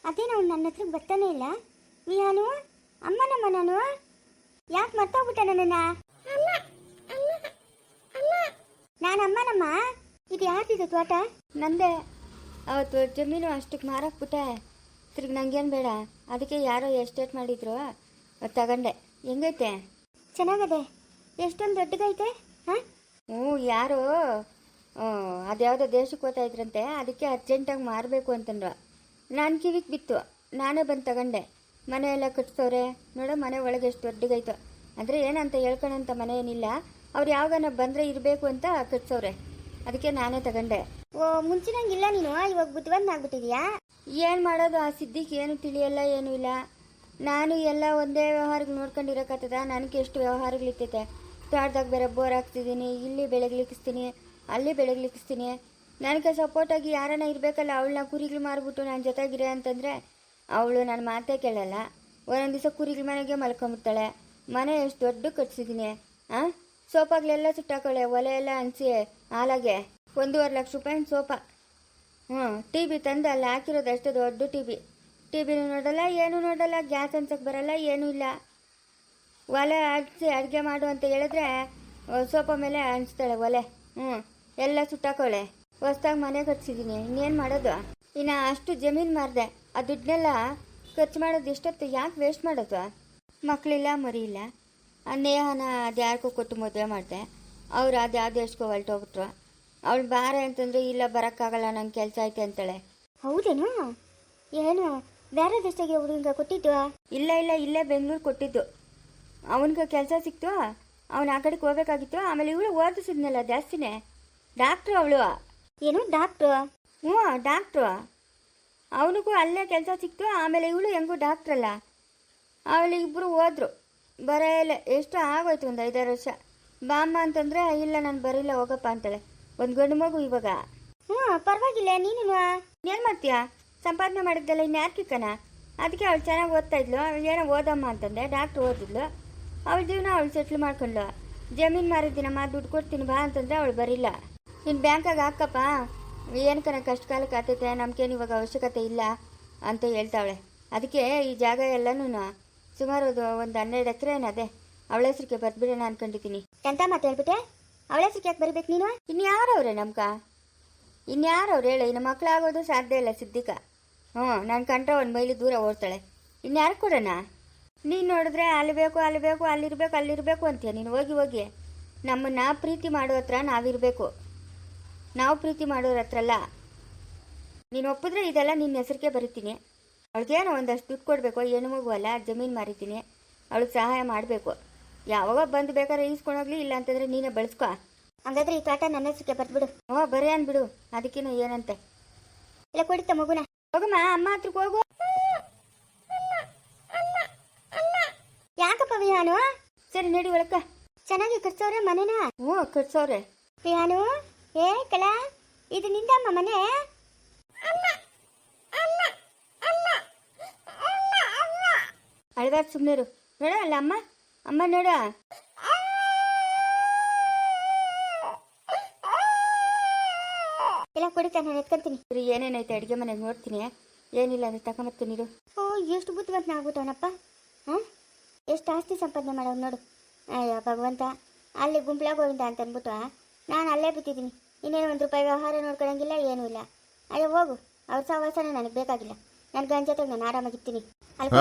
ಅದೇನು ಅವ್ನು ನನ್ನ ಹತ್ರ ಬರ್ತಾನೆ ಇಲ್ಲ. ವಿಹಾನು ಅಮ್ಮನಮ್ಮ ನಾನು ಯಾಕೆ ಮರ್ತೋಗ್ಬಿಟ್ಟೆ ನನ್ನನ್ನ? ನಾನು ಅಮ್ಮನಮ್ಮ. ಇದು ಯಾರ್ದಿದು ತೋಟ? ನಂದೆ. ಅವತ್ತು ಜಮೀನು ಅಷ್ಟಕ್ಕೆ ಮಾರಾಕ್ಬಿಟ್ಟೆ. ತಿರ್ಗಿ ನಂಗೇನು ಬೇಡ, ಅದಕ್ಕೆ ಯಾರೋ ಎಸ್ಟೇಟ್ ಮಾಡಿದ್ರು ತಗೊಂಡೆ. ಹೆಂಗೈತೆ? ಚೆನ್ನಾಗದೆ. ಎಷ್ಟೊಂದು ದೊಡ್ಡದೈತೆ. ಹಾಂ ಹ್ಞೂ, ಯಾರೋ ಅದ್ಯಾವುದೋ ದೇಶಕ್ಕೆ ಹೋಗ್ತಾ ಇದ್ರಂತೆ, ಅದಕ್ಕೆ ಅರ್ಜೆಂಟಾಗಿ ಮಾರಬೇಕು ಅಂತಂದ್ರು. ನಾನು ಕಿವಿಗೆ ಬಿತ್ತು, ನಾನೇ ಬಂದು ತಗೊಂಡೆ. ಮನೆ ಎಲ್ಲ ಕಟ್ಸೋರೆ ನೋಡೋ, ಮನೆ ಒಳಗೆ ಎಷ್ಟು ದೊಡ್ಡಗೈತು. ಅಂದರೆ ಏನಂತ ಹೇಳ್ಕೊಳಂತ ಮನೆ ಏನಿಲ್ಲ, ಅವ್ರು ಯಾವಾಗನ ಬಂದರೆ ಇರಬೇಕು ಅಂತ ಕಟ್ಸೋರೆ, ಅದಕ್ಕೆ ನಾನೇ ತಗೊಂಡೆ. ಓ, ಮುಂಚಿನಂಗಿಲ್ಲ ನೀನು, ಇವಾಗ ಬುದ್ಧಿವಂತನಾಗ್ಬಿಟ್ಟಿದ್ಯಾ? ಏನು ಮಾಡೋದು, ಆ ಸಿದ್ದಿಗೆ ಏನು ತಿಳಿಯಲ್ಲ, ಏನೂ ಇಲ್ಲ. ನಾನು ಎಲ್ಲ ಒಂದೇ ವ್ಯವಹಾರಕ್ಕೆ ನೋಡ್ಕೊಂಡಿರೋಕ್ಕಾಗ್ತದ? ನನಗೆ ಎಷ್ಟು ವ್ಯವಹಾರಗಳಿರ್ತೈತೆ. ತೋಟದಾಗ ಬೇರೆ ಬೋರ್ ಹಾಕ್ತಿದ್ದೀನಿ, ಇಲ್ಲಿ ಬೆಳಗ್ಲಿಕ್ಕಿಸ್ತೀನಿ, ಅಲ್ಲಿ ಬೆಳಗ್ಲಿಕ್ಕಿಸ್ತೀನಿ. ನನಗೆ ಸಪೋರ್ಟಾಗಿ ಯಾರನ್ನ ಇರಬೇಕಲ್ಲ. ಅವಳನ್ನ ಕುರಿಗಳು ಮಾರ್ಬಿಟ್ಟು ನಾನು ಜೊತೆಗಿರೆ ಅಂತಂದರೆ ಅವಳು ನನ್ನ ಮಾತೇ ಕೇಳಲ್ಲ. ಒಂದೊಂದು ದಿವಸ ಕುರಿಗಳ ಮನೆಗೆ ಮಲ್ಕೊಂಬಿಡ್ತಾಳೆ. ಮನೆ ಎಷ್ಟು ದೊಡ್ಡ ಕಟ್ಸಿದ್ದೀನಿ. ಸೋಫಾಗಳೆಲ್ಲ ಸುಟ್ಟಾಕೊಳ್ಳೆ, ಒಲೆ ಎಲ್ಲ ಹಂಚಿ ಹಾಲಾಗೆ 1.5 ಲಕ್ಷ ರೂಪಾಯಿ ಸೋಫಾ. ಟಿ ವಿ ತಂದು ಅಲ್ಲಿ ಹಾಕಿರೋದು ಅಷ್ಟು ದೊಡ್ಡ ಟಿ ವಿನೂ ನೋಡಲ್ಲ, ಏನೂ ನೋಡಲ್ಲ. ಗ್ಯಾಸ್ ಹಂಚಕ್ಕೆ ಬರಲ್ಲ, ಏನೂ ಇಲ್ಲ. ಒಲೆ ಹಂಚಿ ಅಡುಗೆ ಮಾಡು ಅಂತ ಹೇಳಿದ್ರೆ ಸೋಫಾ ಮೇಲೆ ಹಂಚ್ತಾಳೆ ಒಲೆ. ಎಲ್ಲ ಸುಟ್ಟಾಕೊಳ್ಳೆ. ಹೊಸ್ದಾಗಿ ಮನೆ ಕಟ್ಸಿದ್ದೀನಿ, ಇನ್ನೇನು ಮಾಡೋದು? ಇನ್ನು ಅಷ್ಟು ಜಮೀನು ಮಾರಿದೆ, ಆ ದುಡ್ಡನ್ನೆಲ್ಲ ಖರ್ಚು ಮಾಡೋದು ಎಷ್ಟೊತ್ತು? ಯಾಕೆ ವೇಸ್ಟ್ ಮಾಡೋದು? ಮಕ್ಕಳಿಲ್ಲ, ಮರಿ ಇಲ್ಲ. ಆ ನೇಹನ ಅದು ಯಾರಿಗೂ ಕೊಟ್ಟು ಮದುವೆ ಮಾಡಿದೆ. ಅವ್ರು ಅದು ಯಾವ ದೇಶಕ್ಕೂ ಹೊರಟೋಗ್ಬಿಟ್ರು. ಅವಳು ಬಾರೆ ಅಂತಂದ್ರೆ ಇಲ್ಲ, ಬರೋಕ್ಕಾಗಲ್ಲ, ನಂಗೆ ಕೆಲಸ ಐತೆ ಅಂತಾಳೆ. ಹೌದೇನು? ಏನು ಬೇರೆ ದೇಶಕ್ಕೆ ಹುಡುಗ ಕೊಟ್ಟಿದ್ದು? ಇಲ್ಲ ಇಲ್ಲ, ಇಲ್ಲೇ ಬೆಂಗಳೂರು ಕೊಟ್ಟಿದ್ದು. ಅವನಿಗೆ ಕೆಲಸ ಸಿಕ್ತು, ಅವನು ಆ ಕಡೆಗೆ ಹೋಗ್ಬೇಕಾಗಿತ್ತು. ಆಮೇಲೆ ಇವಳು ಓದಿಸಿದ್ನಲ್ಲ ಜಾಸ್ತಿನೇ. ಡಾಕ್ಟ್ರು ಅವಳು. ಏನು ಡಾಕ್ಟ್ರು? ಹ್ಞೂ, ಡಾಕ್ಟ್ರು. ಅವನಿಗೂ ಅಲ್ಲೇ ಕೆಲಸ ಸಿಕ್ತು. ಆಮೇಲೆ ಇವಳು ಹೆಂಗೂ ಡಾಕ್ಟ್ರಲ್ಲ. ಅವಳು ಇಬ್ಬರು ಹೋದ್ರು, ಬರೆಯಲ್ಲ. ಎಷ್ಟು ಆಗೋಯ್ತು, ಒಂದು 5-6 ವರ್ಷ. ಬಾಮ್ಮ ಅಂತಂದರೆ ಇಲ್ಲ, ನಾನು ಬರಿಲ್ಲ, ಹೋಗಪ್ಪ ಅಂತಾಳೆ. ಒಂದು ಗಂಡು ಮಗು ಇವಾಗ. ಪರವಾಗಿಲ್ಲ. ನೀನು ಏನು ಮಾಡ್ತೀಯಾ? ಸಂಪಾದನೆ ಮಾಡಿದ್ದಲ್ಲ, ಇನ್ಯಾರು ಕಿಕ್ಕನ? ಅದಕ್ಕೆ ಅವಳು ಚೆನ್ನಾಗಿ ಓದ್ತಾ ಇದ್ಲು. ಏನೋ ಓದಮ್ಮ ಅಂತಂದೆ, ಡಾಕ್ಟ್ರು ಓದಿದ್ಲು. ಅವಳ ಜೀವನ ಅವಳು ಸೆಟ್ಲ್ ಮಾಡ್ಕೊಂಡ್ಲು. ಜಮೀನು ಮಾರಿದ್ದೀನಮ್ಮ, ದುಡ್ಡು ಕೊಡ್ತೀನಿ ಬಾ ಅಂತಂದರೆ ಅವಳು ಬರಿಲ್ಲ. ಇನ್ನು ಬ್ಯಾಂಕಾಗ ಹಾಕಪ್ಪ, ಏನಕ್ಕನ ಕಷ್ಟ ಕಾಲಕ್ಕೆ ಆಗ್ತೈತೆ, ನಮ್ಗೇನು ಇವಾಗ ಅವಶ್ಯಕತೆ ಇಲ್ಲ ಅಂತ ಹೇಳ್ತಾವಳೆ. ಅದಕ್ಕೆ ಈ ಜಾಗ ಎಲ್ಲನೂ ಸುಮಾರು ಒಂದು 12 ಎಕರೆ ಅದೇ ಅವಳ ಹೆಸ್ರಿಗೆ ಬರ್ಬಿಡೋಣ ಅನ್ಕೊಂಡಿದ್ದೀನಿ. ಎಂತ ಮಾತು ಹೇಳ್ಬಿಟ್ಟೆ? ಅವಳ ಹೆಸ್ರಿಗೆ ಯಾಕೆ ಬರಬೇಕು ನೀನು? ಇನ್ಯಾರವ್ರೆ ಇನ್ಯಾರವ್ರು ಹೇಳು? ಇನ್ನು ಮಕ್ಕಳಾಗೋದು ಸಾಧ್ಯ ಇಲ್ಲ ಸಿದ್ದಿಕ. ನಾನು ಕಂಡ್ರೆ ಒಂದು ಮೈಲಿ ದೂರ ಓಡ್ತಾಳೆ. ಇನ್ಯಾರು ಕೊಡೋಣ? ನೀನು ನೋಡಿದ್ರೆ ಅಲ್ಲಿ ಬೇಕು, ಅಲ್ಲಿರಬೇಕು ಅಂತೀಯ. ನೀನು ಹೋಗಿ ನಮ್ಮನ್ನ ಪ್ರೀತಿ ಮಾಡೋ ಹತ್ರ ನಾವಿರಬೇಕು, ನಾವು ಪ್ರೀತಿ ಮಾಡೋರ ಹತ್ರ ಅಲ್ಲ. ನೀನು ಒಪ್ಪಿದ್ರೆ ಇದೆಲ್ಲ ನಿನ್ನ ಹೆಸರಿಗೆ ಬರೀತೀನಿ. ಅವಳಿಗೇನೋ ಒಂದಷ್ಟು ದುಡ್ಡು ಕೊಡಬೇಕು, ಹೆಣ್ಣು ಮಗು ಅಲ್ಲ, ಜಮೀನು ಮಾರಿದ್ದೀನಿ, ಅವಳಿಗೆ ಸಹಾಯ ಮಾಡಬೇಕು. ಯಾವಾಗ ಬಂದು ಬೇಕಾದ್ರೆ ಈಸ್ಕೊಂಡೋಗ್ಲಿ, ಇಲ್ಲ ಅಂತಂದರೆ ನೀನೇ ಬಳಸ್ಕೊ. ಹಂಗಾದ್ರೆ ಈ ತೋಟ ನನ್ನ ಹೆಸರಿಗೆ ಬರ್ಬಿಡು. ಬರೀ ಅನ್ಬಿಡು, ಅದಕ್ಕೇನು ಏನಂತೆ. ಇಲ್ಲ ಕೊಡಿತ ಮಗುನ. ಹೋಗಮ್ಮ, ಅಮ್ಮ ಹತ್ರಕ್ಕೆ ಹೋಗು. ಯಾಕಪ್ಪ ವಿಹಾನು? ಸರಿ ನಡಿ ಒಳಕ್ಕ. ಚೆನ್ನಾಗಿ ಕಟ್ಸವ್ರೆ ಮನೆನ? ಹ್ಞೂ, ಕಟ್ಸವ್ರೆ. ವಿಹಾನು, ಏ ಕಳ, ಇದು ನಿಂದಮ್ಮ ಮನೆ? ಅಳ್ಬಾರ್ದು, ಸುಮ್ಮನೆರು. ನೋಡ ಅಲ್ಲ ಅಮ್ಮ ನೋಡ. ಇಲ್ಲ ಕೊಡಿತ, ನಾನು ಎತ್ಕೊಂತೀನಿ. ಸರಿ, ಏನೇನೈತೆ ಅಡುಗೆ ಮನೆಗೆ ನೋಡ್ತೀನಿ. ಏನಿಲ್ಲ ಅಂದ್ರೆ ತಗೊಂಬರ್ತೀನಿ ನೀರು. ಎಷ್ಟು ಬುದ್ಧಿವಂತನ ಆಗ್ಬಿಟ್ಟವನಪ್ಪ. ಎಷ್ಟು ಆಸ್ತಿ ಸಂಪಾದನೆ ಮಾಡೋದು ನೋಡು. ಅಯ್ಯೋ ಭಗವಂತ, ಅಲ್ಲಿ ಗುಂಪ್ಲಾಗ ಗೋವಿಂದ ಅಂತ ಅಂದ್ಬಿಟ್ಟು ನಾನು ಅಲ್ಲೇ ಬಿಟ್ಟಿದ್ದೀನಿ. ಇನ್ನೇನು 1 ರೂಪಾಯಿ ವ್ಯವಹಾರ ನೋಡ್ಕೊಳಂಗಿಲ್ಲ, ಏನೂ ಇಲ್ಲ. ಅಯ್ಯೋ ಹೋಗು, ಅವ್ರ ಸಹವಾಸನ ನನಗೆ ಬೇಕಾಗಿಲ್ಲ. ನನ್ನ ಗಂಡ ಜೊತೆಗೆ ನಾನು ಆರಾಮಾಗಿರ್ತೀನಿ. ಅಲ್ಲಿ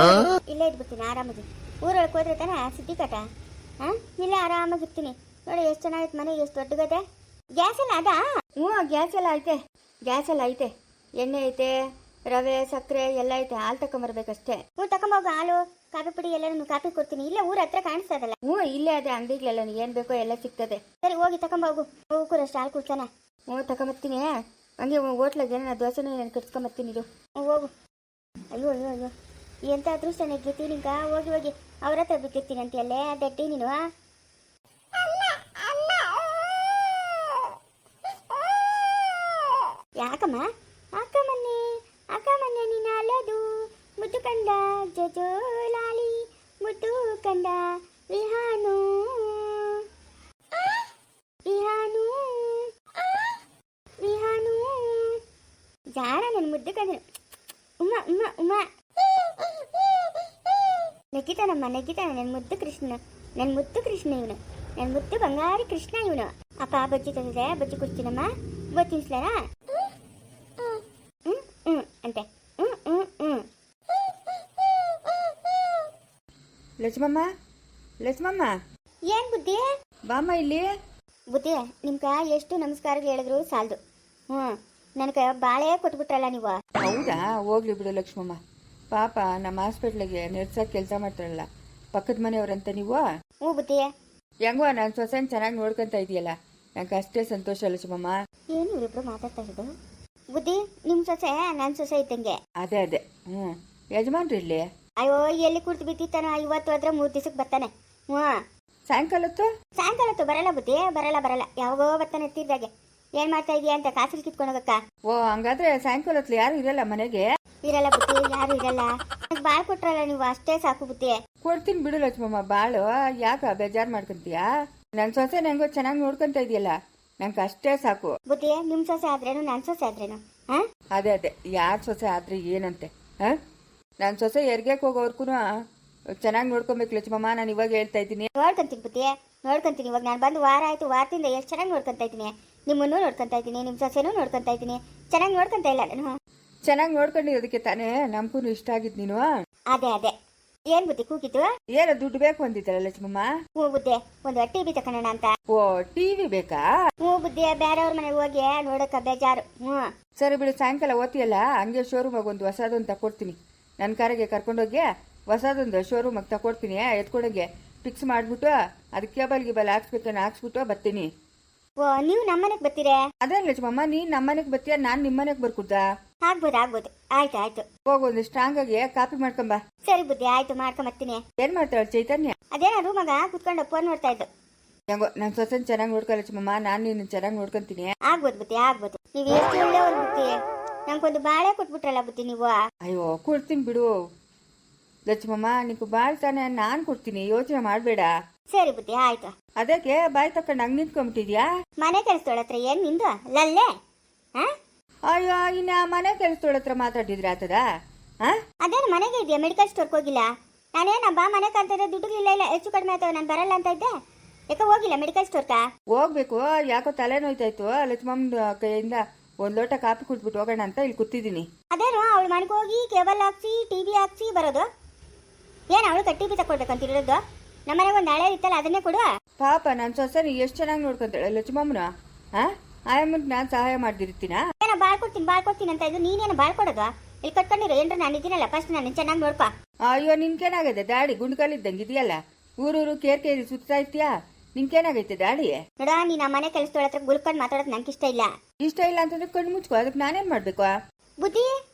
ಇಲ್ಲೇ ಇದ್ಬಿಡ್ತೀನಿ ಆರಾಮಾಗಿ. ಊರೊಳಗೆ ಹೋದ್ರೆ ತಾನೇ ಸಿದ್ದಿ ಕಟ. ಇಲ್ಲೇ ಆರಾಮಾಗಿರ್ತೀನಿ. ನೋಡಿ ಎಷ್ಟು ಚೆನ್ನಾಗಿತ್ತು ಮನೆ, ಎಷ್ಟು ದೊಡ್ಡಗದೆ. ಗ್ಯಾಸ್ ಎಲ್ಲ ಅದಾ? ಹ್ಞೂ, ಗ್ಯಾಸ್ ಎಲ್ಲ ಐತೆ. ಎಣ್ಣೆ ಐತೆ, ರವೆ, ಸಕ್ಕರೆ ಎಲ್ಲ ಐತೆ. ಹಾಲು ತಗೊಂಬರ್ಬೇಕಷ್ಟೇ. ತಗೊಂಬೋಗು. ಹಾಲು, ಕಾಫಿ ಪುಡಿ ಎಲ್ಲ ಕಾಫಿ ಕೊಡ್ತೀನಿ. ಇಲ್ಲೇ ಊರ ಹತ್ರ ಕಾಣಿಸ್ತದಲ್ಲ. ಇಲ್ಲೇ ಅದೇ ಅಂಗಡಿಗಳೆಲ್ಲ ಏನು ಬೇಕೋ ಎಲ್ಲ ಸಿಗ್ತದೆ. ಸರಿ ಹೋಗಿ ತಗೊಂಬೋಗು. ಕೂರಷ್ಟು ಹಾಲು ಕುಡ್ಸೋಣ. ತಗೊಂಬರ್ತೀನಿ. ಹಂಗೆ ಹೋಟ್ಲಾಗೆ ನಾನು ದೋಸೆನೂ ನಾನು ಕಟ್ಸ್ಕೊಂಬರ್ತೀನಿ ಇದು. ಹೋಗು. ಅಯ್ಯೋ ಎಂತ ಅದೃಷ್ಟ ನೆಗ್ಗಿರ್ತಿ ನಿಂಗ. ಹೋಗಿ ಅವ್ರ ಹತ್ರ ಬಿಟ್ಟಿರ್ತೀನಿ ಅಂತೀಯಲ್ಲೇ ದಡ್ಡಿ ನೀನು. ಯಾಕಮ್ಮ? ಅಕ್ಕ ಮೊನ್ನೆ ನೀನು ಅಲ್ಲದು ಮುದ್ದು ಕಂಡ ಜೋಲಾಲಿ, ಮುದ್ದು ಕಂಡ ವಿಹಾನು ಜಾರ ನನ್ನ ಮುದ್ದು ಕಂಡ. ಉಮ್ಮ ಉಮ್ಮ ಉಮ್ಮ ನೆಗಿತಾನಮ್ಮ ನೆಗಿತಾನ. ನನ್ನ ಮುದ್ದು ಕೃಷ್ಣ, ನನ್ನ ಮುದ್ದು ಕೃಷ್ಣ ಇವನು, ನನ್ನ ಮುದ್ದು ಬಂಗಾರಿ ಕೃಷ್ಣ ಇವನು. ಅಪ್ಪ ಬಜ್ಜಿ ತಂದಿದೆ, ಬಜ್ಜಿ ಕೊಡ್ತೀನಮ್ಮ. ಬಜ್ಜಿ ತಿನ್ಸ್ಲಾರ? ಅಂತೆ. ಲಕ್ಷ್ಮಮ್ಮ, ಲಕ್ಷ್ಮಮ್ಮ, ಏನ್ ಬುದ್ಧಿ? ಬಾಮ್ಮ ಇಲ್ಲಿ. ಬುದ್ಧಿ, ನಿಮ್ಗೆ ಎಷ್ಟು ನಮಸ್ಕಾರಗಳು ಹೇಳಿದ್ರು ಸಾಲದು. ನನಗೆ ಬಾಳೆ ಕೊಟ್ಬಿಟ್ರಲ್ಲ ನೀವು. ಹೌದಾ? ಹೋಗ್ಲಿ ಬಿಡು ಲಕ್ಷ್ಮಮ್ಮ. ಪಾಪ ನಮ್ಮ ಹಾಸ್ಪಿಟ್ಲಿಗೆ ನರ್ಸಾಗಿ ಕೆಲಸ ಮಾಡ್ತಾರಲ್ಲ, ಪಕ್ಕದ ಮನೆಯವ್ರಂತ ನೀವು. ಹ್ಞೂ ಬುದ್ಧಿ. ಹೆಂಗೋ ನಾನು ಸೊಸೆನ ಚೆನ್ನಾಗಿ ನೋಡ್ಕೊಂತ ಇದೆಯಲ್ಲ, ನಂಗೆ ಅಷ್ಟೇ ಸಂತೋಷ ಲಕ್ಷ್ಮಮ್ಮ. ಏನು ಇವರಿಬ್ರು ಮಾತಾಡ್ತಾ ಇರೋದು? ಬುದ್ಧಿ, ನಿಮ್ಮ ಸೊಸೆ ನನ್ನ ಸೊಸೆ ಇದ್ದಂಗೆ. ಅದೇ ಅದೇ. ಯಜಮಾನ್ರಿ ಇಲ್ಲಿ? ಅಯ್ಯೋ, ಎಲ್ಲಿ ಕುರ್ತು ಬಿತ್ತಿತ್ತಾನ. ಇವತ್ತು ಹೋದ್ರೆ 3 ದಿವಸಕ್ಕೆ ಬರ್ತಾನೆ. ಸಾಯಂಕಾಲತ್ತು? ಸಾಯಂಕಾಲತ್ತು ಬರಲ್ಲ ಬುದ್ಧಿ, ಬರಲ್ಲ. ಯಾವಾಗೋ ಬರ್ತಾನೆ ಎತ್ತಿದ್ದಾಗೆ. ಏನ್ ಮಾಡ್ತಾ ಇದೀಯ ಅಂತ ಕಾಸಲ್ಲಿ ಕಿತ್ಕೊಂಡು ಹೋಗಕ್ಕ. ಓ, ಹಂಗಾದ್ರೆ ಸಾಯಂಕಾಲತ್ತು ಯಾರು ಇರಲ್ಲ ಮನೆಗೆ? ಇರಲ್ಲ ಬುದ್ಧಿ, ಯಾರು ಇರಲ್ಲ. ಬಾಳ್ ಕೊಟ್ರಲ್ಲ ನೀವು, ಅಷ್ಟೇ ಸಾಕು ಬುದ್ಧಿ. ಕೊಡ್ತೀನಿ ಬಿಡು ಲಕ್ಷ್ಮಮ್ಮ, ಬಾಳು. ಯಾಕ ಬೇಜಾರು ಮಾಡ್ಕೊಂತೀಯಾ? ನನ್ನ ಸೊಸೆ ನಂಗೋ ಚೆನ್ನಾಗಿ ನೋಡ್ಕೊಂತ ಇದೆಯಲ್ಲ, ನಂಗೆ ಅಷ್ಟೇ ಸಾಕು. ಬುದ್ಧಿ, ನಿಮ್ ಸೊಸೆ ಆದ್ರೇನು ನನ್ನ ಸೊಸೆ ಆದ್ರೇನು? ಅದೇ ಅದೇ, ಯಾರ ಸೊಸೆ ಆದ್ರೆ ಏನಂತೆ? ನನ್ನ ಸೊಸೆ ಹೆರ್ಗೆಕ್ ಹೋಗೋರ್ಗು ಚೆನ್ನಾಗಿ ನೋಡ್ಕೊಬೇಕು ಲಕ್ಷ್ಮಮ್ಮ. ನಾನು ಇವಾಗ ಹೇಳ್ತಾ ಇದ್ದೀನಿ. ನೋಡ್ಕೊಂತೀನಿ ಬುದ್ಧಿ, ನೋಡ್ಕೊಂತೀನಿ. ಇವಾಗ ನಾನು ಬಂದು ವಾರ ಆಯ್ತು, ವಾರದಿಂದ ಎಷ್ಟು ಚೆನ್ನಾಗಿ ನೋಡ್ಕೊಂತ ಇದ್ದೀನಿ. ನಿಮ್ಮನ್ನು ನೋಡ್ಕೊಂತ ಇದ್ದೀನಿ, ನಿಮ್ಮ ಸೊಸೆನೂ ನೋಡ್ಕೊಂತ ಇದ್ದೀನಿ. ಚೆನ್ನಾಗಿ ನೋಡ್ಕೊಂತ ಇಲ್ಲ ನಾನು? ಚೆನ್ನಾಗಿ ನೋಡ್ಕೊಂಡಿರೋದಕ್ಕೆ ತಾನೇ ನಮ್ಗೂ ಇಷ್ಟ ಆಗಿದ್ ನೀನು. ಅದೇ ಅದೇ. ಏನ್ ಬುದ್ಧಿ ಕೂಗಿತ್ತು? ಏನೋ ದುಡ್ಡು ಬೇಕು ಅಂದಿದ್ದಲ್ಲ ಲಕ್ಷ್ಮಮ್ಮ? ಹ್ಞೂ ಬುದ್ಧಿ, ಒಂದು ಟಿವಿ ತಕೊಳ್ಳೋಣ ಅಂತ. ಓ, ಟಿವಿ ಬೇಕಾ? ಹ್ಞೂ ಬುದ್ಧಿ, ಬೇರೆಯವ್ರ ಮನೆಗೆ ಹೋಗಿ ನೋಡಕ್ಕ ಬೇಜಾರು. ಸರಿ ಬಿಡು, ಸಾಯಂಕಾಲ ಓದ್ತಿಯಲ್ಲ, ಹಂಗೆ ಶೋರೂಮಾಗ ಒಂದು ಹೊಸದೊಂದು ತಕೊಡ್ತೀನಿ. ನನ್ನ ಕಾರಿಗೆ ಕರ್ಕೊಂಡೋಗಿ ಹೊಸದೊಂದು ಶೋರೂಮಾಗ ತಕೊಡ್ತೀನಿ. ಎತ್ಕೊಂಡೋಗಿ ಫಿಕ್ಸ್ ಮಾಡಿಬಿಟ್ಟು ಅದಕ್ಕೆ ಕೇಬಲ್ ಗಿಬಲ್ ಹಾಕ್ಸ್ಬಿಟ್ಟು ಬರ್ತೀನಿ. ಓ, ನೀವು ನಮ್ಮನೆಗೆ ಬರ್ತೀರೇ? ಅದೇ ಲಕ್ಷ್ಮಮ್ಮ, ನೀನ್ ನಮ್ಮನೆಗೆ ಬರ್ತೀಯ, ನಾನು ನಿಮ್ಮನೆಗೆ ಬರ್ಕುದಾ? ಆಗ್ಬೋದು. ಆಯ್ತು. ಹೋಗು, ಒಂದು ಸ್ಟ್ರಾಂಗ್ ಆಗಿ ಕಾಪಿ ಮಾಡ್ಕೊಂಬ. ಸರಿ ಬುದ್ಧಿ, ಆಯ್ತು, ಮಾಡ್ಕೊಂಬರ್ತೀನಿ. ಏನ್ ಮಾಡ್ತಾಳ ಚೈತನ್ಯ? ಅದೇನ ರೂಮಾಗ ಕುತ್ಕೊಂಡು ಫೋನ್ ನೋಡ್ತಾ ಇದ್ದು. ಹೆಂಗೋ ನನ್ನ ಸೊಸೆನ್ ಚೆನ್ನಾಗಿ ನೋಡ್ಕೊ ಲಕ್ಷ್ಮಮ್ಮ, ನಾನು ನಿನ್ನ ಚೆನ್ನಾಗಿ ನೋಡ್ಕೊಂತೀನಿ. ಆಗ್ಬೋದು ಬುದ್ಧಿ, ಆಗ್ಬೋದು. ನೀವು ಎಷ್ಟು ಒಳ್ಳೆ ಒಂದು ಬುದ್ಧಿ. ನಂಗೊಂದು ಬಾಳೆ ಕೊಟ್ಬಿಟ್ರಲ್ಲ ಬುದ್ಧಿ ನೀವು. ಅಯ್ಯೋ, ಕೊಡ್ತೀನಿ ಬಿಡು ಲಕ್ಷ್ಮಮ್ಮ, ನಿಂಕು ಬಾಳ್ ತಾನೆ, ನಾನ್ ಕೊಡ್ತೀನಿ, ಯೋಚನೆ ಮಾಡ್ಬೇಡ. ಸರಿ ಬುದ್ಧಿ, ಆಯ್ತು. ಅದಕ್ಕೆ ಬಾಯ್ ತಕೊಂಡು ಹಂಗ್ ನಿಂತ್ಕೊಂಬಿಟ್ಟಿದ್ಯಾ? ಮನೆ ಕೆಲಸದೊಳತ್ರ ಏನ್ ನಿಂದು ಲಲ್ಲೆ? ಅಯ್ಯೋ, ಇನ್ನ ಮನೆ ಕೆಲಸದೊಳತ್ರ ಮಾತಾಡಿದ್ರೆ ಆತದ? ಅದೇನು ಮನೆಗೆ ಇದೆಯಾ? ಮೆಡಿಕಲ್ ಸ್ಟೋರ್ಗೆ ಹೋಗಿಲ್ಲ? ನಾನೇನ ಬಾ ಮನೆ ಕಾಂತಾರೆ, ದುಡ್ಡುಗಳಿಲ್ಲ, ಇಲ್ಲ ಹೆಚ್ಚು ಕಡಿಮೆ ಆಯ್ತವ, ನಾನು ಬರಲ್ಲ ಅಂತ ಇದ್ದೆ. ಯಾಕೆ ಹೋಗಿಲ್ಲ ಮೆಡಿಕಲ್ ಸ್ಟೋರ್ಗ? ಹೋಗ್ಬೇಕು, ಯಾಕೋ ತಲೆ ನೋಯ್ತಾಯ್ತು. ಲಕ್ಷ್ಮಮ್ಮ ಕೈಯಿಂದ ಒಂದ್ ಲೋಟ ಕಾಫಿ ಕುಟ್ಬಿಟ್ಟು ಹೋಗೋಣ ಅಂತ ಇಲ್ಲಿ ಕೂತಿದ್ದೀನಿ. ಅದೇನು ಅವಳು ಮನೆಗೆ ಹೋಗಿ ಕೇಬಲ್ ಹಾಕ್ಸಿ ಟಿವಿ ಹಾಕ್ಸಿ ಬರೋದು? ಏನು ಅವಳು ಟಿವಿ ತಕೊಳ್ಬೇಕಂತಿರೋದು? ನಮ್ಮನೆಗೆ ಒಂದು ಹಳೆ ಇತ್ತಲ್ಲ, ಅದನ್ನೇ ಕೊಡು. ಪಾಪ ನನ್ನ ಸೊಸೆನ ಎಷ್ಟು ಚೆನ್ನಾಗಿ ನೋಡ್ಕೊಂತಾಳೆ ಲಕ್ಷ್ಮಮ್ಮನ. ಆಯಮ್ಮಂಗೆ ನಾನು ಸಹಾಯ ಮಾಡ್ದಿರ್ತೀನ? ಏನೋ ಬಾಳ್ಕೊಡ್ತೀನಿ ಅಂತ ಇದು ನೀನೇನು ಬಾಳ್ಕೊಡೋದು? ಇಲ್ಲಿ ಕಟ್ಕೊಂಡಿರೋ ಏನ್ರ ನಾನು ಇದೀನಲ್ಲ, ಫಸ್ಟ್ ನಾನು ಚೆನ್ನಾಗಿ ನೋಡ್ಕೊ. ಅಯ್ಯೋ, ನಿನ್ಕೇನಾಗೈತೆ ದಾಡಿ? ಗುಂಡ್ಕಲ್ಲಿದ್ದಂಗೆ ಇದೆಯಲ್ಲ, ಊರೂರು ಕೇರಿ ಸುತ್ತಾ ಇರ್ತೀಯಾ? ನಿನ್ಕೇನಾಗೈತೆ ದಾಡಿ? ನೋಡ, ನೀನು ಆ ಮನೆ ಕೆಲಸದೊಳತ್ರ ಗುಲ್ಕೊಂಡು ಮಾತಾಡೋದು ನಂಗೆ ಇಷ್ಟ ಇಲ್ಲ. ಇಷ್ಟ ಇಲ್ಲ ಅಂತಂದ್ರೆ ಕಣ್ಣು ಮುಚ್ಕೋ, ಅದಕ್ಕೆ ನಾನೇನ್ ಮಾಡ್ಬೇಕು? ಬುದ್ಧಿ,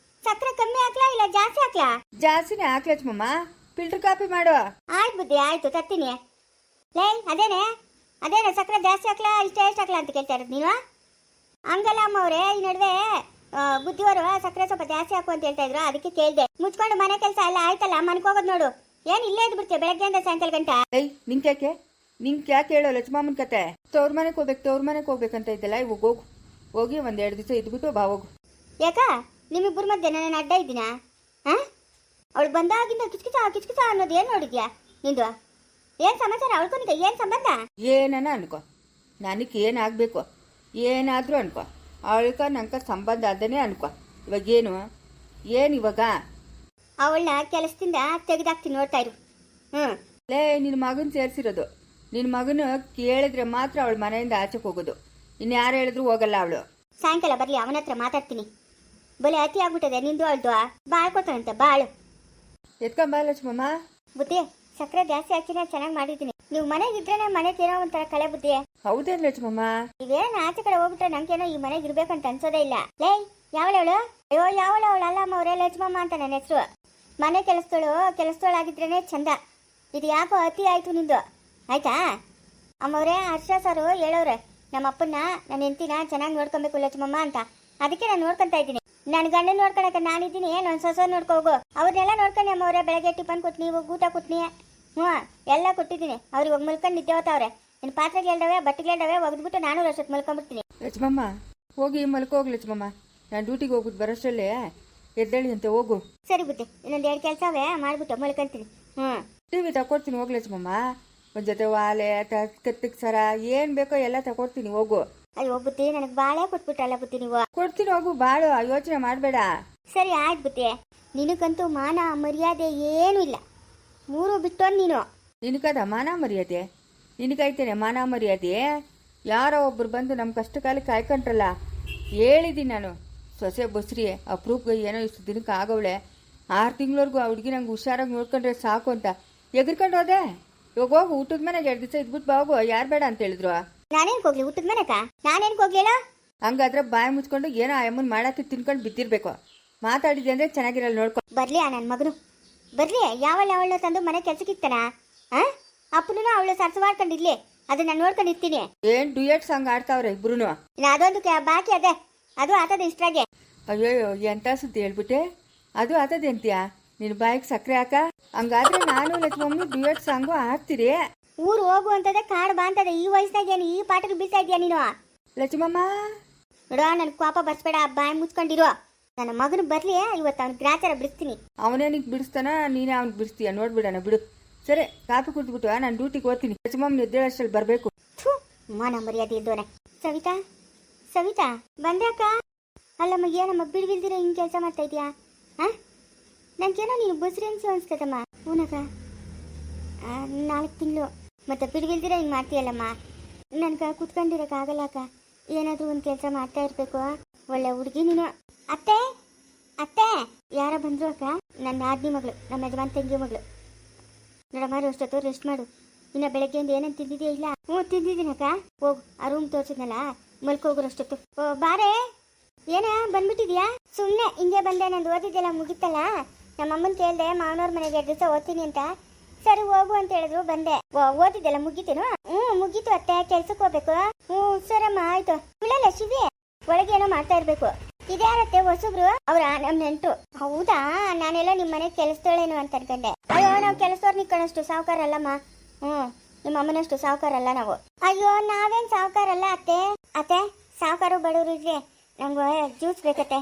ಸಕ್ಕರೆ ಕಮ್ಮಿ ಹಾಕ್ಲಾ ಇಲ್ಲ ಜಾಸ್ತಿ ಹಾಕ್ಲಾ? ಜಾಸ್ತಿನೇ ಹಾಕ್ಲಚ್ಮಮ್ಮ, ಫಿಲ್ಟರ್ ಕಾಫಿ ಮಾಡು. ಆಯ್ತು ಬುದ್ಧಿ, ಆಯ್ತು, ತರ್ತೀನಿ. ಲೇ, ಅದೇನೆ ಸಕ್ಕರೆ ಜಾಸ್ತಿ ಹಾಕ್ಲಾ ಇಷ್ಟ ಎಷ್ಟು ಹಾಕ್ಲಾ ಅಂತ ಕೇಳ್ತಾ ಇರೋದು ನೀನು? ಹಂಗಲ್ಲ ಅಮ್ಮ ಅವರೇ, ಈ ನಡುವೆ ಬುದ್ಧಿಯವರು ಸಕ್ಕರೆ ಸ್ವಲ್ಪ ಜಾಸ್ತಿ ಹಾಕು ಅಂತ ಹೇಳ್ತಾ ಇದ್ರು, ಅದಕ್ಕೆ ಕೇಳಿದೆ. ಮುಚ್ಕೊಂಡು ಮನೆ ಕೆಲಸ ಎಲ್ಲ ಆಯ್ತಲ್ಲ, ಮನೆಗೆ ಹೋಗೋದು ನೋಡು. ಏನ್ ಇಲ್ಲೇ ಇದ್ದು ಬಿಡ್ತೀಯ ಬೆಳಗ್ಗೆಯಿಂದ ಸಾಯಂಕಾಲ ಗಂಟ? ನಿಂಗೆ ಯಾಕೆ ಹೇಳೋ ಲಕ್ಷ್ಮಮ್ಮನ ಕತೆ? ತವ್ರ ಮನೆಗೆ ಹೋಗ್ಬೇಕಂತ ಇದ್ದಲ್ಲ, ಇವಾಗ ಹೋಗಿ 1-2 ದಿವಸ ಇದ್ಬಿಟ್ಟು ಬಾ ಹೋಗು. ಯಾಕ ನಿಮ್ಮಿಬ್ಬರ ಮಧ್ಯೆ ನಾನು ಅಡ್ಡ ಇದ್ದೀನಾ? ಅವಳು ಬಂದಾಗಿಂದ ಕಿಚ್ಕಿಚ ಅನ್ನೋದು ಏನ್ ನೋಡಿದ್ಯಾ ನಿಂದು? ಏನ್ ಸಮಾಚಾರ? ಅವಳ್ಕೊನಿಗೆ ಏನ್ ಸಂಬಂಧ? ಏನನ ಅನ್ಕೋ, ನನಗೆ ಏನಾಗಬೇಕು, ಏನಾದರೂ ಅನ್ಕೋ, ಅವಳ್ಕ ನಂಗೆ ಸಂಬಂಧ ಅದನ್ನೇ ಅನ್ಕೋ. ಇವಾಗೇನು ಇವಾಗ? ಅವಳನ್ನ ಕೆಲಸದಿಂದ ತೆಗೆದಾಕ್ತೀನಿ, ನೋಡ್ತಾ ಇರು. ಲೇ, ನಿನ್ನ ಮಗನ ಸೇರಿಸಿರೋದು. ನಿನ್ನ ಮಗನ ಕೇಳಿದ್ರೆ ಮಾತ್ರ ಅವಳ ಮನೆಯಿಂದ ಆಚೆಗೆ ಹೋಗೋದು, ಇನ್ಯಾರು ಹೇಳಿದ್ರು ಹೋಗಲ್ಲ ಅವಳು. ಸಾಯಂಕಾಲ ಬರ್ಲಿ, ಅವನ ಹತ್ರ ಮಾತಾಡ್ತೀನಿ. ಬಲೆ ಅತಿ ಆಗ್ಬಿಟ್ಟದೆ ನಿಂದು ಅವಳ್ದು. ಬಾಳ್ಕೊತಾನಂತೆ ಬಾಳು. ಎತ್ಕೊಂಬ ಲಕ್ಷ್ಮಮ್ಮ. ಬುದ್ಧಿ, ಸಕ್ಕರೆ ಜಾಸ್ತಿ ಹಾಕಿನ ಚೆನ್ನಾಗಿ ಮಾಡಿದ್ದೀನಿ. ನೀವು ಮನೆಗಿದ್ರೇನೆ ಮನೆಗೆ ಏನೋ ಒಂಥರ ಕಳೆ ಬುದ್ಧಿ. ಹೌದೇನು ಲಕ್ಷ್ಮಮ್ಮ? ಇವೇನು ಆಚೆ ಕಡೆ ಹೋಗ್ಬಿಟ್ರೆ ನಂಗೇನೋ ಈ ಮನೆಗೆ ಇರ್ಬೇಕಂತ ಅನ್ಸೋದೇ ಇಲ್ಲ. ಲೇ, ಯಾವಳವಳು? ಅಯ್ಯೋ, ಯಾವಳವಳು ಅಲ್ಲಮ್ಮ ಅವರೇ, ಲಕ್ಷ್ಮಮ್ಮ ಅಂತ ನನ್ನ ಹೆಸರು. ಮನೆ ಕೆಲಸದೊಳಾಗಿದ್ರೇನೆ ಚಂದ. ಇದು ಯಾಕೋ ಅತಿ ಆಯ್ತು ನಿಂದು, ಆಯ್ತಾ? ಅಮ್ಮವ್ರೆ, ಹರ್ಷ ಸಾರು ಹೇಳೋರೆ ನಮ್ಮ ಅಪ್ಪನ್ನ, ನನ್ನ ಹೆಂಡತಿನ ಚೆನ್ನಾಗಿ ನೋಡ್ಕೊಬೇಕು ಲಕ್ಷ್ಮಮ್ಮ ಅಂತ. ಅದಕ್ಕೆ ನಾನು ನೋಡ್ಕೊಂತ ಇದ್ದೀನಿ. ನನ್ನ ಗಂಡನ ನೋಡ್ಕೊಳಕ್ಕೆ ನಾನಿದ್ದೀನಿ, ನನ್ನ ಸೊಸೆ ನೋಡ್ಕೊ ಹೋಗು. ಅವ್ರನ್ನೆಲ್ಲ ನೋಡ್ಕೊಂಡು ಅಮ್ಮವ್ರೆ, ಬೆಳಗ್ಗೆ ಟಿಫನ್ ಕೊಟ್ನಿ, ಊಟ ಕೊಟ್ನಿ, ಎಲ್ಲ ಕೊಟ್ಟಿದ್ದೀನಿ. ಅವ್ರಿಗೆ ಹೋಗಿ ಮಲ್ಕೊಂಡು ನಿದ್ದೆ ಹೋಗ್ತಾವ್ರೆ. ನಿನ್ನ ಪಾತ್ರೆಗಳೇಳ್ದವೆ, ಬಟ್ಟೆಗಳೇಳ್ದವೆ, ಒಗೆದ್ಬಿಟ್ಟು ನಾನು ಅಷ್ಟೊತ್ತು ಮಲ್ಕೊಂಡ್ಬಿಡ್ತೀನಿ. ಲಕ್ಷ್ಮಮ್ಮ, ಹೋಗಿ ಮಲ್ಕೋಗಿ ಲಕ್ಷ್ಮಮ್ಮ. ನಾನು ಡ್ಯೂಟಿಗೆ ಹೋಗ್ಬಿಟ್ಟು ಬರೋಷ್ಟಲ್ಲೇ ಎದ್ದೇಳಿ ಅಂತೆ ಹೋಗು. ಸರಿ ಬುದ್ಧಿ, ಇನ್ನೊಂದು 2 ಕೆಲಸ ಅವೇ ಮಾಡ್ಬಿಟ್ಟು ಮಲ್ಕೊಂತೀನಿ. ಟಿ ವಿ ತಗೊಡ್ತೀನಿ ಹೋಗ್ಲಿ ಲಕ್ಷ್ಮಮ್ಮ. ಒಂದು ಜೊತೆ ವಾಲೆ ಕತ್ತಿಗೆ ಸರ ಏನು ಬೇಕೋ ಎಲ್ಲ ತಗೊಡ್ತೀನಿ ಹೋಗು. ಅಯ್ಯೋ ಬುದ್ಧಿ, ನನಗೆ ಬಾಳೆ ಕೊಟ್ಬಿಟ್ಟಲ್ಲ ಬುದ್ಧಿ ನೀವು. ಕೊಡ್ತೀನಿ ಹೋಗು, ಬಾಳು, ಯೋಚನೆ ಮಾಡಬೇಡ. ಸರಿ ಆಯ್ತು ಬುದ್ಧಿ, ನಿನಗಂತೂ ಮಾನ ಮರ್ಯಾದೆ ಏನೂ ಇಲ್ಲ. 3 ಬಿಟ್ಟೋನ್ ನೀನು. ನಿನಗದ ಮಾನ ಮರ್ಯಾದೆ? ನಿನಗೈತೇನೆ ಮಾನ ಮರ್ಯಾದೆ? ಯಾರೋ ಒಬ್ರು ಬಂದು ನಮ್ಮ ಕಷ್ಟ ಕಾಲಕ್ಕೆ ಕಾಯ್ಕೊಂಡ್ರಲ್ಲ, ಹೇಳಿದ್ದೀನಿ ನಾನು. ಸೊಸೆ ಬಸ್ರಿ ಅಪ್ರೂಪ್ಗೆ ಏನೋ ಇಷ್ಟು ದಿನಕ್ಕೆ ಆಗವಳೆ, 6 ತಿಂಗಳವರೆಗೂ ಆ ಹುಡುಗಿ ನಂಗೆ ಹುಷಾರಾಗಿ ನೋಡ್ಕೊಂಡ್ರೆ ಸಾಕು ಅಂತ ಎಗ್ರಿಕೊಂಡು ಹೋದೆ. ಇವಾಗ ಹೋಗು, ಊಟದ ಮನೆಗೆ 2 ದಿವಸ ಇದ್ಬಿಟ್ಟು ಬಾಗು, ಯಾರು ಬೇಡ ಅಂತ ಹೇಳಿದ್ರು. ನಾನೇನು ಹೋಗ್ಲಿ ಊಟದ ಮನೆಕ? ನಾನೇನು ಹೋಗ್ಲಿಲ್ಲ. ಹಂಗಾದ್ರೆ ಬಾಯಿ ಮುಚ್ಕೊಂಡು ಏನೋ ಆ ಅಮ್ಮನ ಮಾಡಕ್ಕೆ ತಿನ್ಕೊಂಡು ಬಿದ್ದಿರ್ಬೇಕು. ಮಾತಾಡಿದೆ ಅಂದರೆ ಚೆನ್ನಾಗಿರಲ್ಲ, ನೋಡ್ಕೊ. ಬರ್ಲಿ ಆ ನನ್ನ ಮಗನು ಬರ್ಲಿ. ಅವಳನ್ನ ತಂದು ಮನೆ ಕೆಲ್ಸಕ್ಕಿತ್ತಾನ? ಅಪ್ಪನೂ ಅವಳು ಸರ್ಸವಾಡ್ಕೊಂಡಿರ್ಲಿ, ಅದನ್ನ ನಾನು ನೋಡ್ಕೊಂಡಿರ್ತೀನಿ. ಏನು ಡ್ಯೂಯೆಟ್ ಸಾಂಗ್ ಆಡ್ತಾವ್ರೆ ಇಬ್ರು. ಅದೊಂದು ಬಾಕಿ ಅದೇ, ಅದು ಆತದ ಇಷ್ಟ್ರಾಗೆ. ಅಯ್ಯೋ ಎಂತ ಸುದ್ದಿ ಹೇಳ್ಬಿಟ್ಟೆ, ಅದು ಆತದೆ ಅಂತೀಯಾ? ನಿನ್ನ ಬಾಯಿಗೆ ಸಕ್ಕರೆ ಹಾಕ. ಹಂಗಾದ್ರೆ ನಾನು ಲಕ್ಷ್ಮಮ್ಮಿ ಡ್ಯೂಯೆಟ್ ಸಾಂಗು ಆಡ್ತೀರಿ. ಊರು ಹೋಗು ಅಂತದೆ, ಕಾಡು ಬಾ ಅಂತದೆ. ಈ ವಯಸ್ಸಿನಾಗೇನು ಈ ಪಾಠಕ್ಕೆ ಬೀಳ್ತಾ ಇದೆಯಾ ನೀನು? ಲಕ್ಷ್ಮಮ್ಮ ನೋಡೋ, ನನ್ ಕೋಪ ಬರ್ಸ್ಬೇಡ, ಬಾಯಿ ಮುಚ್ಕೊಂಡಿರೋ. ನನ್ನ ಮಗನು ಬರ್ಲಿ, ಇವತ್ತು ಅವ್ನ ಗ್ರಾಚಾರ ಬಿಡಿಸ್ತೀನಿ. ಅವನೇನಿಗೆ ಬಿಡಿಸ್ತಾನ, ನೀನೇ ಅವ್ನಿಗೆ ಬಿಡಿಸ್ತೀಯ, ನೋಡ್ಬಿಡಣ ಬಿಡು. ಸರಿ, ಕಾಫಿ ಕುಡ್ಬಿಟ್ಟು ನಾನು ಡ್ಯೂಟಿಗೆ ಹೋಗ್ತೀನಿ. ಲಕ್ಷ್ಮಮ್ಮ ಎದ್ದೇಳಷ್ಟಲ್ಲಿ ಬರಬೇಕು. ಮಾನ ಮರ್ಯಾದೆ ಇದ್ದೋನೆ. ಸವಿತಾ, ಸವಿತಾ ಬಂದೆ ಅಕ್ಕ? ಅಲ್ಲಮ್ಮ, ಏನಮ್ಮ ಬಿಡ್ಬಿಲ್ದಿರ ಹಿಂಗೆ ಕೆಲಸ ಮಾಡ್ತಾ ಇದೀಯಾ? ನನ್ಗೇನೋ ನೀನು ಬಸ್ರಿ ಅನ್ಸ್ತದಮ್ಮ. ಹೂನಕ್ಕ, 4 ತಿಂಗಳು ಮತ್ತೆ ಬಿಡ್ಬಿಲ್ದಿರ ಹಿಂಗೆ ಮಾಡ್ತೀಯಲ್ಲಮ್ಮ. ನನ್ಗೆ ಕುತ್ಕೊಂಡಿರೋಕ್ಕಾಗಲ್ಲ ಅಕ್ಕ, ಏನಾದರೂ ಒಂದು ಕೆಲಸ ಮಾಡ್ತಾ ಇರಬೇಕು. ಒಳ್ಳೆ ಹುಡುಗಿ ನೀನು. ಅತ್ತೆ, ಅತ್ತೆ, ಯಾರ ಬಂದ್ರು ಅಕ್ಕ? ನನ್ನ ಆದ್ನಿ ಮಗಳು, ನಮ್ಮ ಯಜಮಾನ್ ತಂಗಿ ಮಗಳು. ನೋಡಮ್ಮ, ಅಷ್ಟೊತ್ತು ರೆಸ್ಟ್ ಮಾಡು. ಇನ್ನು ಬೆಳಗ್ಗೆಯಿಂದ ಏನೇನು ತಿಂದಿದೆಯಾ? ಇಲ್ಲ. ತಿಂದಿದ್ದೀನಕ್ಕ. ಹೋಗು, ಆ ರೂಮ್ ತೋರಿಸಿದ್ನಲ್ಲ, ಮಲ್ಕೋಗ್ರು ಅಷ್ಟೊತ್ತು. ಬಾರೆ, ಏನ ಬಂದ್ಬಿಟ್ಟಿದ್ಯಾ? ಸುಮ್ಮನೆ ಹಿಂಗೆ ಬಂದೆ. ನಂದು ಓದಿದ್ದೆಲ್ಲ ಮುಗಿತಲ್ಲ, ನಮ್ಮಮ್ಮನ ಕೇಳಿದೆ ಮಾವನವ್ರ ಮನೆಗೆ 2 ದಿವಸ ಓದ್ತೀನಿ ಅಂತ. ಸರಿ ಹೋಗು ಅಂತ ಹೇಳಿದ್ರು, ಬಂದೆ. ಓದಿದ್ದೆಲ್ಲ ಮುಗಿತೇನು? ಮುಗೀತು ಅತ್ತೆ, ಕೆಲ್ಸಕ್ಕೆ ಹೋಗ್ಬೇಕು. ಸರಮ್ಮ ಆಯ್ತು. ಬಿಡಲ್ಲ ಶಿವಿ, ಒಳಗೆ ಏನೋ ಮಾಡ್ತಾ ಇರ್ಬೇಕು. ಇದ್ಯಾರತ್ತೆ ಹೊಸಬ್ರು? ಅವ್ರ ನಮ್ ನೆಂಟು. ಹೌದಾ, ನಾನೆಲ್ಲ ನಿಮ್ಮ ಮನೆಗೆ ಕೆಲಸದೋಳೇನು ಅಂತ ಅನ್ಕೊಂಡೆ. ಅಯ್ಯೋ, ನಾವು ಕೆಲಸದವ್ರು ನಿಕ್ಕೋಣಷ್ಟು ಸಾವುಕಾರ ಅಲ್ಲಮ್ಮ. ನಿಮ್ಮ ಅಮ್ಮನಷ್ಟು ಸಾವುಕಾರ ಅಲ್ಲ ನಾವು. ಅಯ್ಯೋ, ನಾವೇನ್ ಸಾವುಕಾರ ಅಲ್ಲ ಅತ್ತೆ. ಅತ್ತೆ, ಸಾವುಕಾರು ಬಡವರು ಇದ್ರೆ ನಂಗೆ ಜ್ಯೂಸ್ ಬೇಕತ್ತೆ,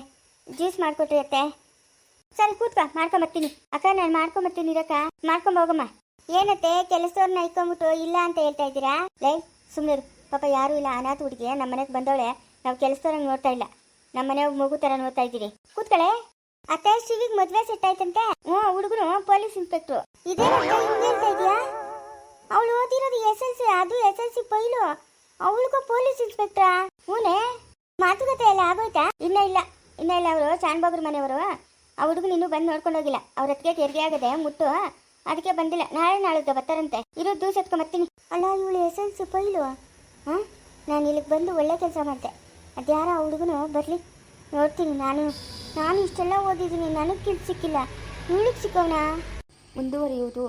ಜ್ಯೂಸ್ ಮಾಡ್ಕೊಟ್ರಿ ಅತ್ತೆ. ಸರಿ ಕೂತ್ಕ, ಮಾಡ್ಕೊಂಬರ್ತೀನಿ. ಅಕ್ಕ, ನಾನು ಮಾಡ್ಕೊಂಬರ್ತೀನಿ ಇರಕ್ಕ. ಮಾಡ್ಕೊಂಬೋಗಮ್ಮ. ಏನತ್ತೆ ಕೆಲಸದವ್ರನ್ನ ಇಕ್ಕೊಂಬಿಟ್ಟು ಇಲ್ಲ ಅಂತ ಹೇಳ್ತಾ ಇದ್ದೀರಾ? ಲೈ, ಸುಮ್ಮನೆ ಪಾಪ ಯಾರು ಇಲ್ಲ, ಅನಾಥ ಹುಡುಗಿ ನಮ್ಮ ಮನೆಗೆ ಬಂದವಳೆ. ನಾವು ಕೆಲಸದವ್ರಂಗೆ ನೋಡ್ತಾ ಇಲ್ಲ, ನಮ್ಮ ಮನೆ ಮಗು ಥರ ನೋಡ್ತಾ ಇದ್ದೀರಿ. ಕೂತ್ಕಳೆ. ಅತ್ತೆ, ಶಿವಿಗೆ ಮದುವೆ ಸೆಟ್ ಆಯ್ತಂತೆ. ಹುಡುಗನು ಪೊಲೀಸ್ ಇನ್ಸ್ಪೆಕ್ಟ್ರು. ಇದೇನಂತ ಹಿಂಗೆ ಹೇಳ್ತಾ ಇದೀಯಾ? ಅವಳು ಓದಿರೋದು SLC, ಅದು SLC ಪೈಲು. ಅವಳಿಗೂ ಪೊಲೀಸ್ ಇನ್ಸ್ಪೆಕ್ಟ್ರಾ? ಹೂನೇ, ಮಾತುಕತೆ ಎಲ್ಲ ಆಗೋಯ್ತಾ? ಇನ್ನ ಇಲ್ಲ. ಅವರು ಶಾನ್ಬಾಗ್ರ ಮನೆಯವರು. ಆ ಹುಡುಗನ ಇನ್ನೂ ಬಂದು ನೋಡ್ಕೊಂಡು ಹೋಗಿಲ್ಲ. ಅವ್ರ ಹತ್ತಿಗೆ ತೆರಿಗೆ ಆಗದೆ ಮುಟ್ಟು, ಅದಕ್ಕೆ ಬಂದಿಲ್ಲ. ನಾಳೆ ಬರ್ತಾರಂತೆ. ಇರೋದು ದೂಸ ಎತ್ಕೊಂಬರ್ತೀನಿ. ಅಲ್ಲ, ಇವಳು SLC ಪೈಲು. ನಾನು ಇಲ್ಲಿಗೆ ಬಂದು ಒಳ್ಳೆ ಕೆಲಸ ಮಾಡಿದೆ. ಅದ್ಯಾರ ಆ ಹುಡುಗನು ಬರಲಿ, ನೋಡ್ತೀನಿ. ನಾನು ಇಷ್ಟೆಲ್ಲ ಓದಿದ್ದೀನಿ, ನನಗೆ ಕಿಲ್ ಸಿಕ್ಕಿಲ್ಲ, ಇವಳಿಗೆ ಸಿಕ್ಕವನ. ಮುಂದುವರಿಯುವುದು